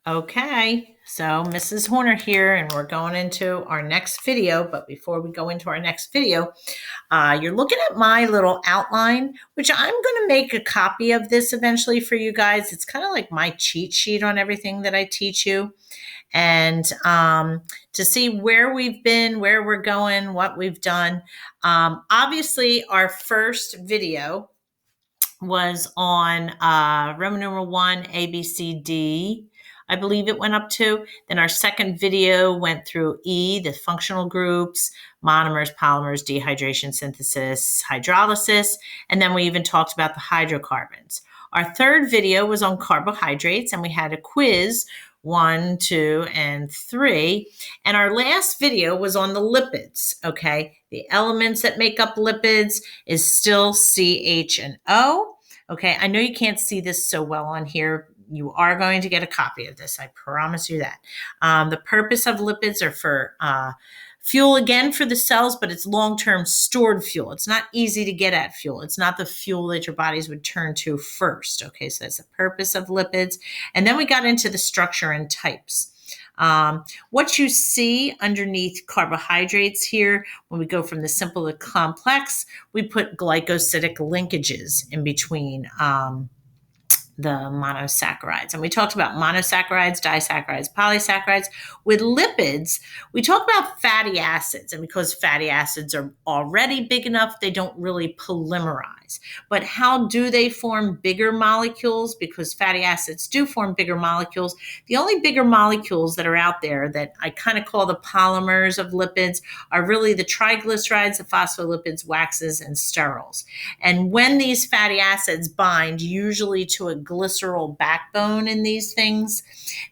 Okay, so Mrs. Horner here, and we're going into our next video. But before we go into our next video, you're looking at my little outline, which I'm going to make a copy of this eventually for you guys. It's kind of like my cheat sheet on everything that I teach you. And to see where we've been, where we're going, what we've done. Obviously, our first video was on Roman numeral 1, A, B, C, D. I believe it went up to. Then our second video went through E, the functional groups, monomers, polymers, dehydration, synthesis, hydrolysis. And then we even talked about the hydrocarbons. Our third video was on carbohydrates, and we had a quiz 1, 2, and 3. And our last video was on the lipids, okay? The elements that make up lipids is still C, H, and O. Okay, I know you can't see this so well on here. You are going to get a copy of this. I promise you that. The purpose of lipids are for fuel again for the cells, but it's long-term stored fuel. It's not easy to get at fuel. It's not the fuel that your bodies would turn to first. Okay, so that's the purpose of lipids. And then we got into the structure and types. What you see underneath carbohydrates here, when we go from the simple to complex, we put glycosidic linkages in between the monosaccharides. And we talked about monosaccharides, disaccharides, polysaccharides. With lipids, we talk about fatty acids. And because fatty acids are already big enough, they don't really polymerize. But how do they form bigger molecules? Because fatty acids do form bigger molecules. The only bigger molecules that are out there that I kind of call the polymers of lipids are really the triglycerides, the phospholipids, waxes, and sterols. And when these fatty acids bind, usually to a glycerol backbone in these things,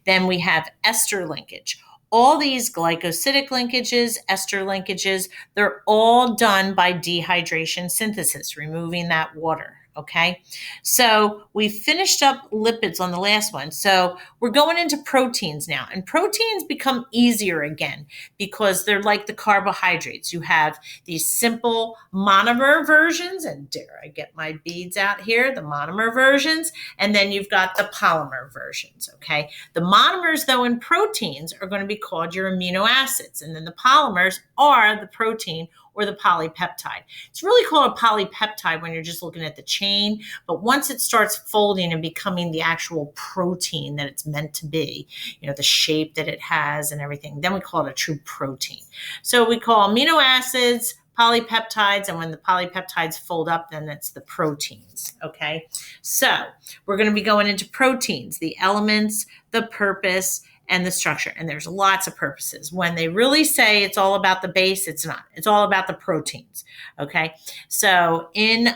then we have ester linkage. All these glycosidic linkages, ester linkages, they're all done by dehydration synthesis, removing that water. Okay, so we finished up lipids on the last one. So we're going into proteins now, and proteins become easier again because they're like the carbohydrates. You have these simple monomer versions, and dare I get my beads out here, the monomer versions, and then you've got the polymer versions. Okay, the monomers though in proteins are going to be called your amino acids, and then the polymers are the protein or the polypeptide. It's really called a polypeptide when you're just looking at the chain, but once it starts folding and becoming the actual protein that it's meant to be, you know, the shape that it has and everything, then we call it a true protein. So we call amino acids polypeptides, and when the polypeptides fold up, then it's the proteins, okay? So we're going to be going into proteins, the elements, the purpose, and the structure. And there's lots of purposes. When they really say it's all about the base, it's not. It's all about the proteins, okay? So in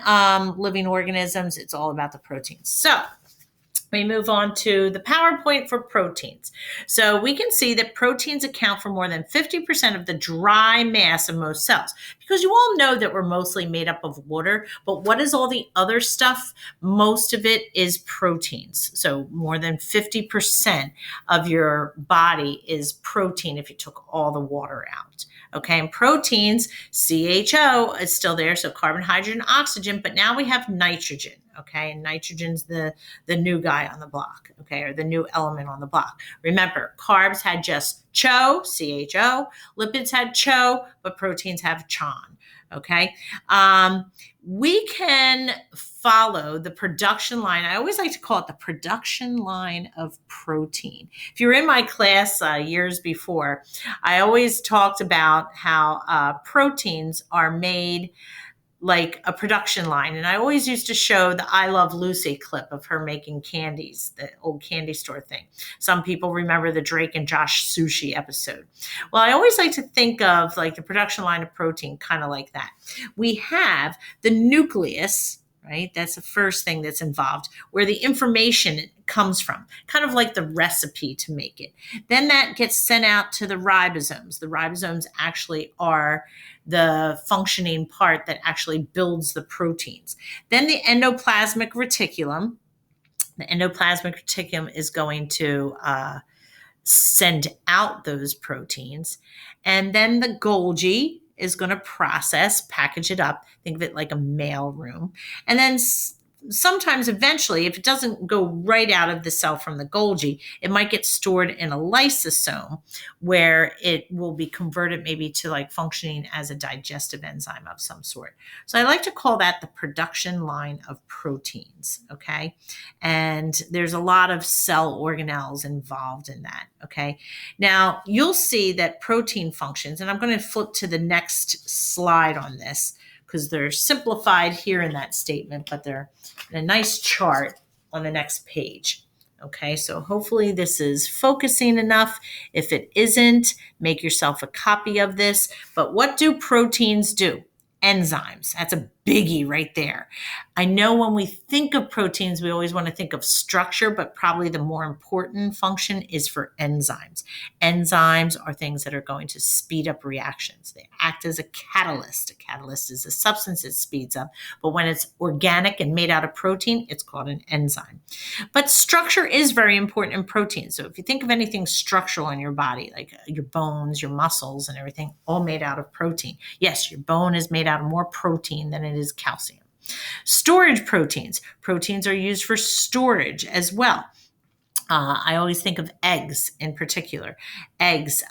living organisms, it's all about the proteins. So we move on to the PowerPoint for proteins. So we can see that proteins account for more than 50% of the dry mass of most cells, because you all know that we're mostly made up of water, but what is all the other stuff? Most of it is proteins. So more than 50% of your body is protein if you took all the water out. Okay, and proteins, CHO is still there, so carbon, hydrogen, oxygen, but now we have nitrogen. Okay, and nitrogen's the new guy on the block, okay, or the new element on the block. Remember, carbs had just CHO, CHO, lipids had CHO, but proteins have CHON, okay? We can follow the production line. I always like to call it the production line of protein. If you were in my class years before, I always talked about how proteins are made like a production line. And I always used to show the I Love Lucy clip of her making candies, the old candy store thing. Some people remember the Drake and Josh sushi episode. Well, I always like to think of like the production line of protein kind of like that. We have the nucleus, right? That's the first thing that's involved, where the information comes from, kind of like the recipe to make it. Then that gets sent out to the ribosomes. The ribosomes actually are the functioning part that actually builds the proteins. Then the endoplasmic reticulum. The endoplasmic reticulum is going to send out those proteins. And then the Golgi is going to process, package it up. Think of it like a mail room. And then sometimes eventually, if it doesn't go right out of the cell from the Golgi, it might get stored in a lysosome where it will be converted maybe to like functioning as a digestive enzyme of some sort. So I like to call that the production line of proteins, okay? And there's a lot of cell organelles involved in that, okay? Now, you'll see that protein functions, and I'm going to flip to the next slide on this because they're simplified here in that statement, but they're in a nice chart on the next page. Okay, so hopefully this is focusing enough. If it isn't, make yourself a copy of this. But what do proteins do? Enzymes. That's a biggie right there. I know when we think of proteins, we always want to think of structure, but probably the more important function is for enzymes. Enzymes are things that are going to speed up reactions. They act as a catalyst. A catalyst is a substance that speeds up, but when it's organic and made out of protein, it's called an enzyme. But structure is very important in proteins. So if you think of anything structural in your body, like your bones, your muscles, and everything, all made out of protein. Yes, your bone is made out of more protein than it is calcium. Storage proteins. Proteins are used for storage as well. I always think of eggs in particular. Eggs,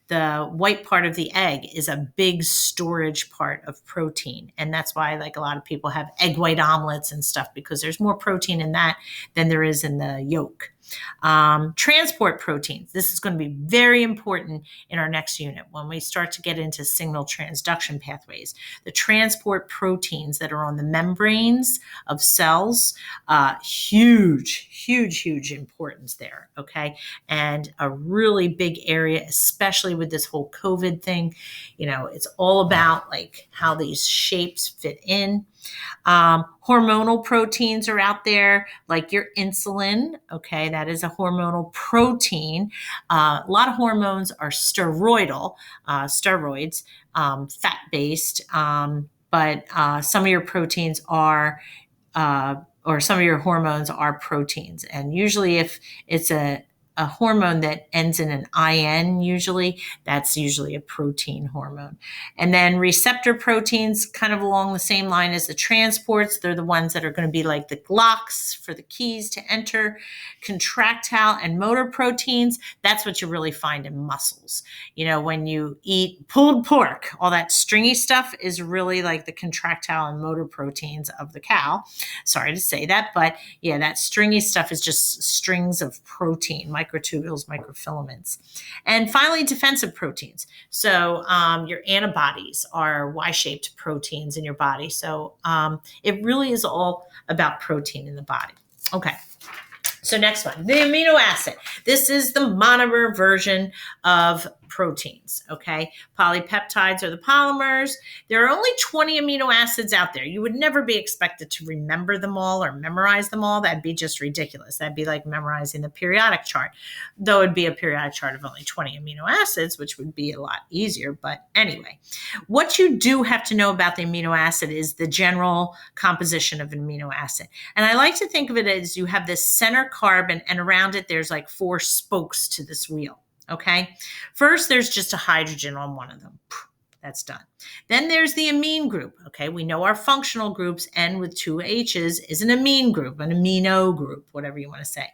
the white part of the egg is a big storage part of protein. And that's why like a lot of people have egg white omelets and stuff, because there's more protein in that than there is in the yolk. Transport proteins. This is going to be very important in our next unit when we start to get into signal transduction pathways. The transport proteins that are on the membranes of cells, huge importance there, okay? And a really big area, especially with this whole COVID thing. You know, it's all about like how these shapes fit in. Hormonal proteins are out there, like your insulin. Okay, that is a hormonal protein. A lot of hormones are steroidal, steroids, fat-based, but some of your proteins are, or some of your hormones are proteins. And usually if it's a hormone that ends in an IN, that's usually a protein hormone. And then receptor proteins, kind of along the same line as the transports. They're the ones that are going to be like the locks for the keys to enter. Contractile and motor proteins, that's what you really find in muscles. You know, when you eat pulled pork, all that stringy stuff is really like the contractile and motor proteins of the cow. Sorry to say that, but yeah, that stringy stuff is just strings of protein, microtubules, microfilaments. And finally, defensive proteins. So your antibodies are Y-shaped proteins in your body. So it really is all about protein in the body. Okay. So next one, the amino acid. This is the monomer version of proteins, okay? Polypeptides are the polymers. There are only 20 amino acids out there. You would never be expected to remember them all or memorize them all. That'd be just ridiculous. That'd be like memorizing the periodic chart, though it'd be a periodic chart of only 20 amino acids, which would be a lot easier. But anyway, what you do have to know about the amino acid is the general composition of an amino acid. And I like to think of it as you have this center carbon, and around it, there's like 4 spokes to this wheel. Okay. First, there's just a hydrogen on one of them. That's done. Then there's the amine group. Okay. We know our functional groups, N with 2 H's is an amine group, an amino group, whatever you want to say.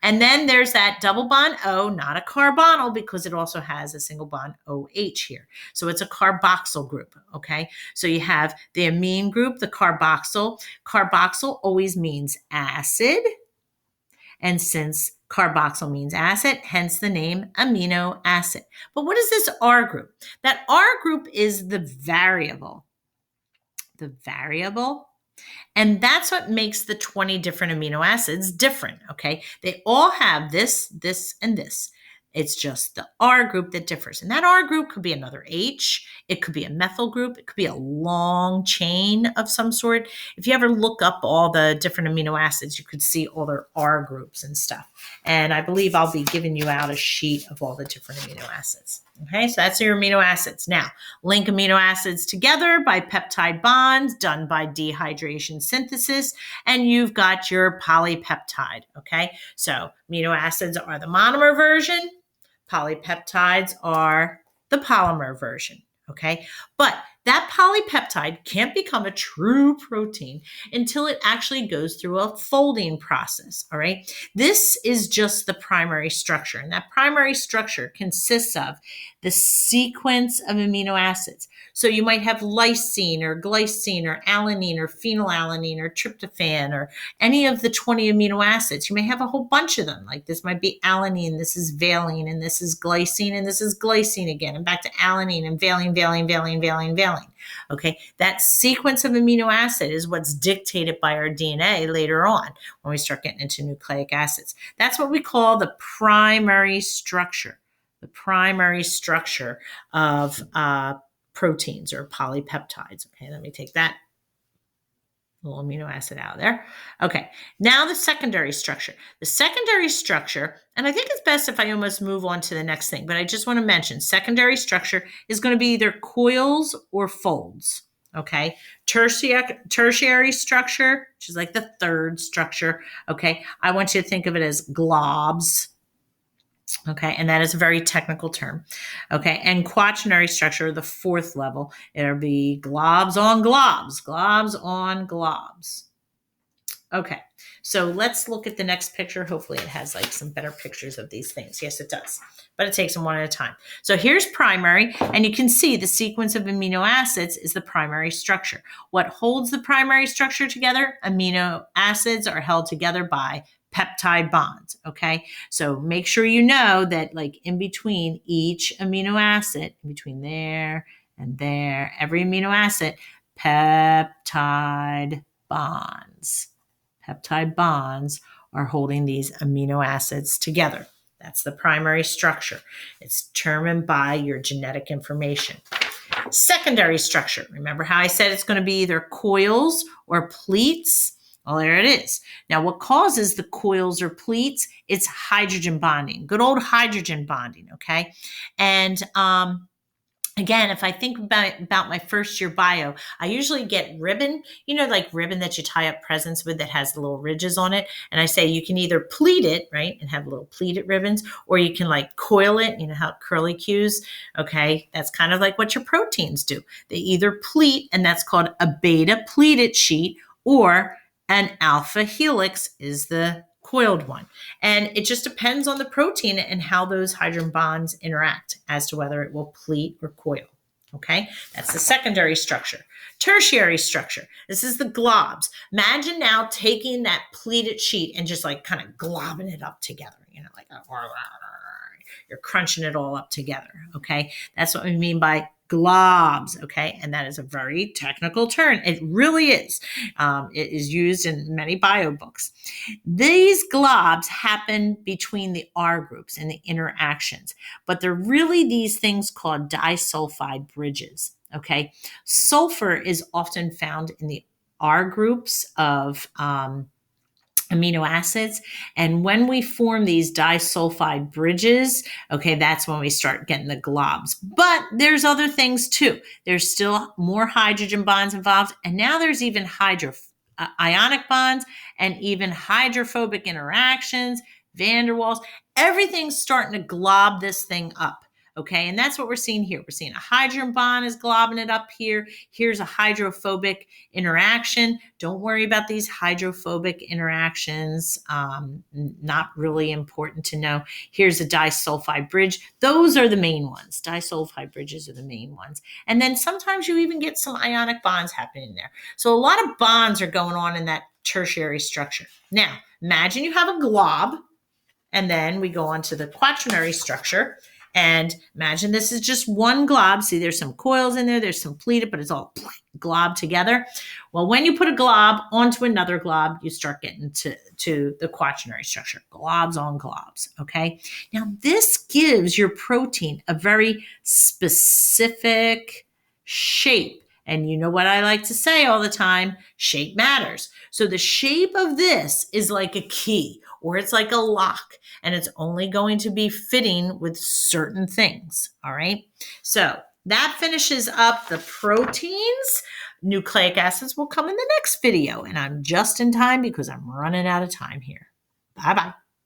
And then there's that double bond O, not a carbonyl, because it also has a single bond OH here. So it's a carboxyl group. Okay. So you have the amine group, the carboxyl. Carboxyl always means acid. And since carboxyl means acid, hence the name amino acid. But what is this R group? That R group is the variable. The variable. And that's what makes the 20 different amino acids different, okay? They all have this, this, and this. It's just the R group that differs. And that R group could be another H. It could be a methyl group. It could be a long chain of some sort. If you ever look up all the different amino acids, you could see all their R groups and stuff. And I believe I'll be giving you out a sheet of all the different amino acids. Okay, so that's your amino acids. Now, link amino acids together by peptide bonds done by dehydration synthesis, and you've got your polypeptide. Okay, so amino acids are the monomer version. Polypeptides are the polymer version, okay? But that polypeptide can't become a true protein until it actually goes through a folding process. All right. This is just the primary structure. And that primary structure consists of the sequence of amino acids. So you might have lysine or glycine or alanine or phenylalanine or tryptophan or any of the 20 amino acids. You may have a whole bunch of them. Like this might be alanine, this is valine, and this is glycine, and this is glycine again, and back to alanine and valine, valine, valine, valine, valine. Okay, that sequence of amino acid is what's dictated by our DNA later on when we start getting into nucleic acids. That's what we call the primary structure. The primary structure of proteins or polypeptides. Okay, let me take that little amino acid out of there. Okay, now the secondary structure. The secondary structure, and I think it's best if I almost move on to the next thing, but I just want to mention secondary structure is going to be either coils or folds. Okay, tertiary structure, which is like the third structure. Okay, I want you to think of it as globs. Okay, and that is a very technical term. Okay, and quaternary structure, the fourth level, it'll be globs on globs, globs on globs. Okay, so let's look at the next picture. Hopefully it has like some better pictures of these things. Yes, it does, but it takes them one at a time. So here's primary, and you can see the sequence of amino acids is the primary structure. What holds the primary structure together? Amino acids are held together by peptide bonds. Okay, so make sure you know that like in between each amino acid, in between there and there, every amino acid, peptide bonds. Peptide bonds are holding these amino acids together. That's the primary structure. It's determined by your genetic information. Secondary structure. Remember how I said it's going to be either coils or pleats? Well, there it is. Now, what causes the coils or pleats? It's hydrogen bonding, good old hydrogen bonding, okay? And again, if I think about my first year bio, I usually get ribbon, like ribbon that you tie up presents with that has the little ridges on it. And I say you can either pleat it, right, and have little pleated ribbons, or you can like coil it, how curly cues, okay? That's kind of like what your proteins do. They either pleat, and that's called a beta pleated sheet, or an alpha helix is the coiled one. And it just depends on the protein and how those hydrogen bonds interact as to whether it will pleat or coil. Okay, that's the secondary structure. Tertiary structure. This is the globs. Imagine now taking that pleated sheet and just like kind of globbing it up together, like you're crunching it all up together. Okay, that's what we mean by globs. Okay, and that is a very technical term. It really is. It is used in many bio books. These globs happen between the R groups and the interactions, but they're really these things called disulfide bridges. Okay, sulfur is often found in the R groups of amino acids. And when we form these disulfide bridges, okay, that's when we start getting the globs. But there's other things too. There's still more hydrogen bonds involved. And now there's even ionic bonds and even hydrophobic interactions, van der Waals. Everything's starting to glob this thing up. Okay, and that's what we're seeing here. We're seeing a hydrogen bond is globbing it up here. Here's a hydrophobic interaction. Don't worry about these hydrophobic interactions. Not really important to know. Here's a disulfide bridge. Those are the main ones. Disulfide bridges are the main ones. And then sometimes you even get some ionic bonds happening there. So a lot of bonds are going on in that tertiary structure. Now, imagine you have a glob, and then we go on to the quaternary structure. And imagine this is just one glob. See, there's some coils in there. There's some pleated, but it's all globbed together. Well, when you put a glob onto another glob, you start getting to the quaternary structure. Globs on globs, okay? Now, this gives your protein a very specific shape. And you know what I like to say all the time? Shape matters. So the shape of this is like a key, or it's like a lock, and it's only going to be fitting with certain things, all right? So that finishes up the proteins. Nucleic acids will come in the next video, and I'm just in time because I'm running out of time here. Bye-bye.